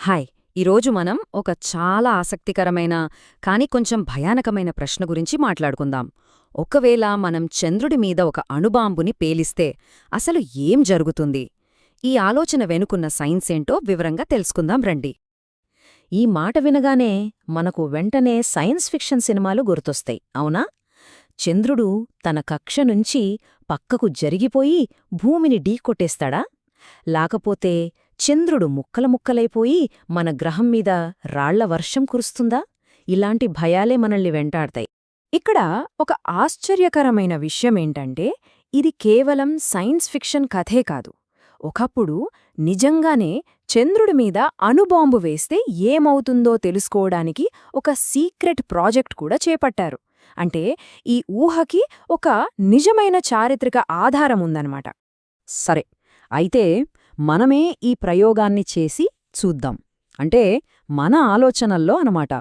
Hi. ఈరోజు మనం ఒక చాలా ఆసక్తికరమైన కానీ కొంచెం భయానకమైన ప్రశ్న గురించి మాట్లాడుకుందాం. ఒకవేళ మనం చంద్రుడి మీద ఒక అణుబాంబుని పేలిస్తే అసలు ఏం జరుగుతుంది? ఈ ఆలోచన వెనుకున్న సైన్స్ ఏంటో వివరంగా తెలుసుకుందాం రండి. ఈ మాట వినగానే మనకు వెంటనే సైన్స్ ఫిక్షన్ సినిమాలు గుర్తొస్తాయి, అవునా? చంద్రుడు తన కక్ష నుంచి పక్కకు జరిగిపోయి భూమిని ఢీకొట్టేస్తాడా? లేకపోతే చంద్రుడు ముక్కలముక్కలైపోయి మన గ్రహం మీద రాళ్ల వర్షం కురుస్తుందా? ఇలాంటి భయాలే మనల్ని వెంటాడతాయి. ఇక్కడ ఒక ఆశ్చర్యకరమైన విషయమేంటంటే ఇది కేవలం సైన్స్ ఫిక్షన్ కథే కాదు. ఒకప్పుడు నిజంగానే చంద్రుడి మీద అణుబాంబు వేస్తే ఏమవుతుందో తెలుసుకోవడానికి ఒక సీక్రెట్ ప్రాజెక్ట్ కూడా చేపట్టారు. అంటే ఈ ఊహకి ఒక నిజమైన చారిత్రక ఆధారముందన్నమాట. సరే, అయితే మనమే ఈ ప్రయోగాన్ని చేసి చూద్దాం. అంటే మన ఆలోచనల్లో అనమాట.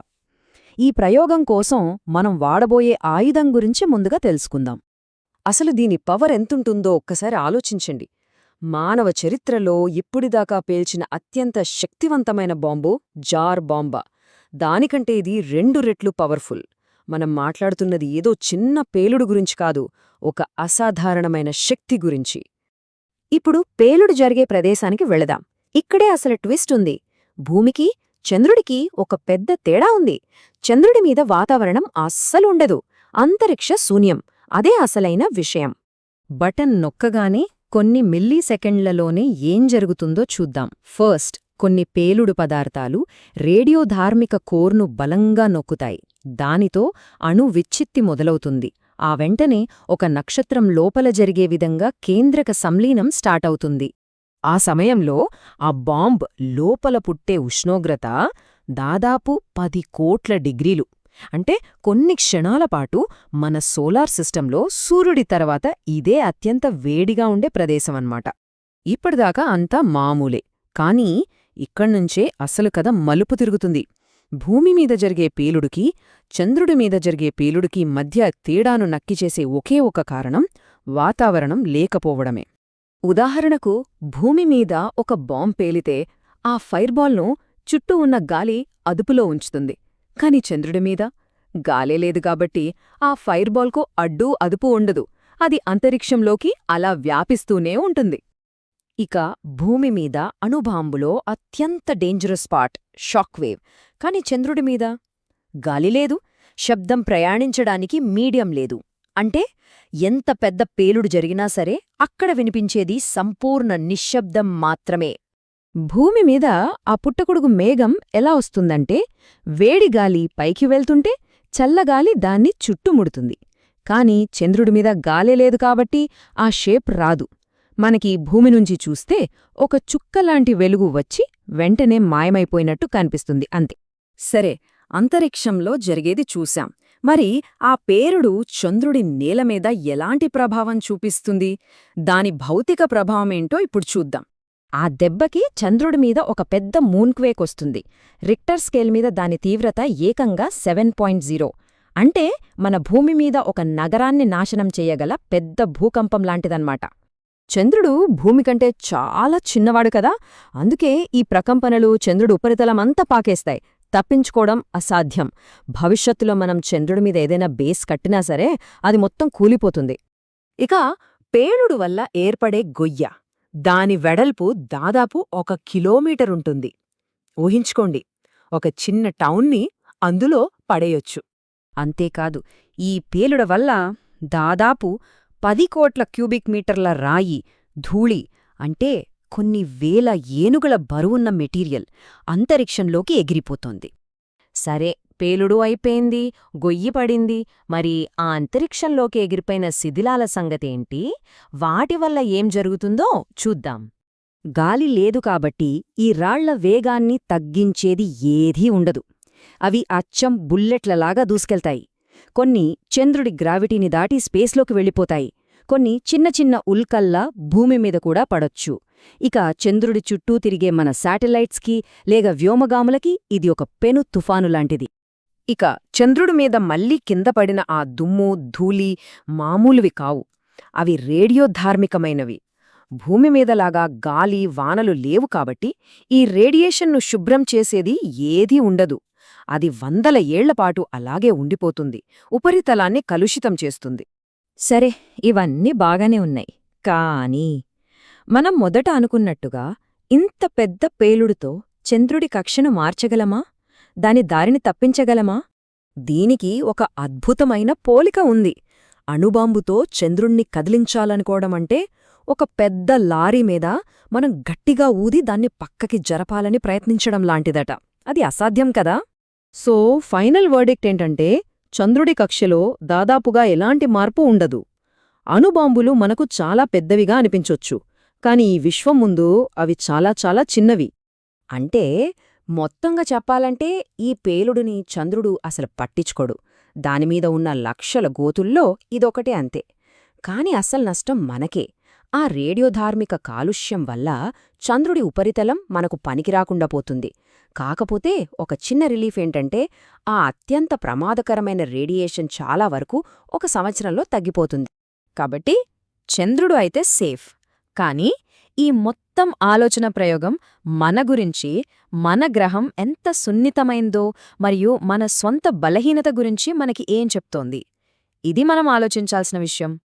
ఈ ప్రయోగం కోసం మనం వాడబోయే ఆయుధం గురించి ముందుగా తెలుసుకుందాం. అసలు దీని పవర్ ఎంతుంటుందో ఒక్కసారి ఆలోచించండి. మానవ చరిత్రలో ఇప్పుడిదాకా పేల్చిన అత్యంత శక్తివంతమైన బాంబు జార్ బాంబా. దానికంటే ఇది 2 రెట్లు పవర్ఫుల్. మనం మాట్లాడుతున్నది ఏదో చిన్న పేలుడు గురించి కాదు, ఒక అసాధారణమైన శక్తి గురించి. ఇప్పుడు పేలుడు జరిగే ప్రదేశానికి వెళదాం. ఇక్కడే అసలు ట్విస్ట్ ఉంది. భూమికి, చంద్రుడికి ఒక పెద్ద తేడా ఉంది. చంద్రుడి మీద వాతావరణం అస్సలుండదు. అంతరిక్ష శూన్యం. అదే అసలైన విషయం. బటన్ నొక్కగానే కొన్ని మిల్లీసెకండ్లలోనే ఏం జరుగుతుందో చూద్దాం. ఫస్ట్, కొన్ని పేలుడు పదార్థాలు రేడియోధార్మిక కోర్ను బలంగా నొక్కుతాయి. దానితో అణు విచ్ఛిత్తి మొదలవుతుంది. ఆ వెంటనే ఒక నక్షత్రం లోపల జరిగే విధంగా కేంద్రక సంలీనం స్టార్టవుతుంది. ఆ సమయంలో ఆ బాంబ్ లోపల పుట్టే ఉష్ణోగ్రత దాదాపు 10 కోట్ల డిగ్రీలు. అంటే కొన్ని క్షణాలపాటు మన సోలార్ సిస్టంలో సూర్యుడి తర్వాత ఇదే అత్యంత వేడిగా ఉండే ప్రదేశమన్నమాట. ఇప్పటిదాకా అంతా మామూలే. కానీ ఇక్కడ్నుంచే అసలు కథ మలుపు తిరుగుతుంది. భూమి మీద జరిగే పేలుడుకి, చంద్రుడి మీద జరిగే పేలుడుకి మధ్య తేడాను నక్కిచేసే ఒకే ఒక కారణం వాతావరణం లేకపోవడమే. ఉదాహరణకు, భూమి మీద ఒక బాంబ్ పేలితే ఆ ఫైర్బాల్ను చుట్టూ ఉన్న గాలి అదుపులో ఉంచుతుంది. కాని చంద్రుడి మీద గాలే లేదు కాబట్టి ఆ ఫైర్బాల్కు అడ్డూ అదుపు ఉండదు. అది అంతరిక్షంలోకి అలా వ్యాపిస్తూనే ఉంటుంది. ఇక భూమి మీద అణుబాంబులో అత్యంత డేంజరస్ పార్ట్ షాక్ వేవ్. కాని చంద్రుడి మీద గాలి లేదు, శబ్దం ప్రయాణించడానికి మీడియం లేదు. అంటే ఎంత పెద్ద పేలుడు జరిగినా సరే అక్కడ వినిపించేది సంపూర్ణ నిశ్శబ్దం మాత్రమే. భూమి మీద ఆ పుట్టగొడుగు మేఘం ఎలా వస్తుందంటే, వేడిగాలి పైకి వెళ్తుంటే చల్లగాలి దాన్ని చుట్టుముడుతుంది. కాని చంద్రుడి మీద గాలే లేదు కాబట్టి ఆ షేప్ రాదు. మనకి భూమి నుంచి చూస్తే ఒక చుక్కలాంటి వెలుగు వచ్చి వెంటనే మాయమైపోయినట్టు కనిపిస్తుంది, అంతే. సరే, అంతరిక్షంలో జరిగేది చూశాం. మరి ఆ పేలుడు చంద్రుడి నేలమీద ఎలాంటి ప్రభావం చూపిస్తుంది? దాని భౌతిక ప్రభావమేంటో ఇప్పుడు చూద్దాం. ఆ దెబ్బకి చంద్రుడి మీద ఒక పెద్ద మూన్క్వేక్ వస్తుంది. రిక్టర్ స్కేల్ మీద దాని తీవ్రత ఏకంగా 7.0. అంటే మన భూమి మీద ఒక నగరాన్ని నాశనం చేయగల పెద్ద భూకంపం లాంటిదన్నమాట. చంద్రుడు భూమి కంటే చాలా చిన్నవాడు కదా, అందుకే ఈ ప్రకంపనలు చంద్రుడు ఉపరితలమంతా పాకేస్తాయి. తప్పించుకోవడం అసాధ్యం. భవిష్యత్తులో మనం చంద్రుడి మీద ఏదైనా బేస్ కట్టినా సరే అది మొత్తం కూలిపోతుంది. ఇక పేలుడు వల్ల ఏర్పడే గొయ్య, దాని వెడల్పు దాదాపు 1 కిలోమీటరుంటుంది. ఊహించుకోండి, ఒక చిన్న టౌన్ని అందులో పడేయొచ్చు. అంతేకాదు, ఈ పేలుడ వల్ల దాదాపు 10 కోట్ల క్యూబిక్ మీటర్ల రాయి, ధూళి, అంటే కొన్ని వేల ఏనుగుల బరువున్న మెటీరియల్ అంతరిక్షంలోకి ఎగిరిపోతోంది. సరే, పేలుడు అయిపోయింది, గొయ్యి పడింది. మరి ఆ అంతరిక్షంలోకి ఎగిరిపోయిన శిథిలాల సంగతేంటి? వాటి వల్ల ఏం జరుగుతుందో చూద్దాం. గాలి లేదు కాబట్టి ఈ రాళ్ల వేగాన్ని తగ్గించేది ఏదీ ఉండదు. అవి అచ్చం బుల్లెట్లలాగా దూసుకెళ్తాయి. కొన్ని చంద్రుడి గ్రావిటీని దాటి స్పేస్లోకి వెళ్ళిపోతాయి. కొన్ని చిన్న చిన్న ఉల్కల్లా భూమి మీద కూడా పడొచ్చు. ఇక చంద్రుడి చుట్టూ తిరిగే మన శాటిలైట్స్కి లేక వ్యోమగాములకి ఇది ఒక పెను తుఫానులాంటిది. ఇక చంద్రుడి మీద మళ్లీ కింద పడిన ఆ దుమ్ము, ధూళి మామూలువి కావు. అవి రేడియోధార్మికమైనవి. భూమి మీదలాగా గాలి వానలు లేవు కాబట్టి ఈ రేడియేషన్ను శుభ్రం చేసేది ఏదీ ఉండదు. అది వందల ఏళ్లపాటు అలాగే ఉండిపోతుంది, ఉపరితలాన్ని కలుషితం చేస్తుంది. సరే, ఇవన్నీ బాగానే ఉన్నాయి. కానీ మనం మొదట అనుకున్నట్టుగా ఇంత పెద్ద పేలుడుతో చంద్రుడి కక్షను మార్చగలమా? దాని దారిని తప్పించగలమా? దీనికి ఒక అద్భుతమైన పోలిక ఉంది. అణుబాంబుతో చంద్రుణ్ణి కదిలించాలనుకోవడమంటే ఒక పెద్ద లారీ మీద మనం గట్టిగా ఊది దాన్ని పక్కకి జరపాలని ప్రయత్నించడం లాంటిదట. అది అసాధ్యం కదా. సో ఫైనల్ వర్డిక్ట్ ఏంటంటే, చంద్రుడి కక్షలో దాదాపుగా ఎలాంటి మార్పు ఉండదు. అణుబాంబులు మనకు చాలా పెద్దవిగా అనిపించొచ్చు, కాని ఈ విశ్వం ముందు అవి చాలా చాలా చిన్నవి. అంటే మొత్తంగా చెప్పాలంటే ఈ పేలుడుని చంద్రుడు అసలు పట్టించుకోడు. దానిమీద ఉన్న లక్షల గోతుల్లో ఇదొకటే అంతే. కాని అసలు నష్టం మనకే. ఆ రేడియోధార్మిక కాలుష్యం వల్ల చంద్రుడి ఉపరితలం మనకు పనికిరాకుండా పోతుంది. కాకపోతే ఒక చిన్న రిలీఫ్ ఏంటంటే, ఆ అత్యంత ప్రమాదకరమైన రేడియేషన్ చాలా వరకు ఒక సంవత్సరంలో తగ్గిపోతుంది. కాబట్టి చంద్రుడు అయితే సేఫ్. కానీ ఈ మొత్తం ఆలోచన ప్రయోగం మన గురించి, మన గ్రహం ఎంత సున్నితమైందో మరియు మన స్వంత బలహీనత గురించి మనకి ఏం చెప్తోంది? ఇది మనం ఆలోచించాల్సిన విషయం.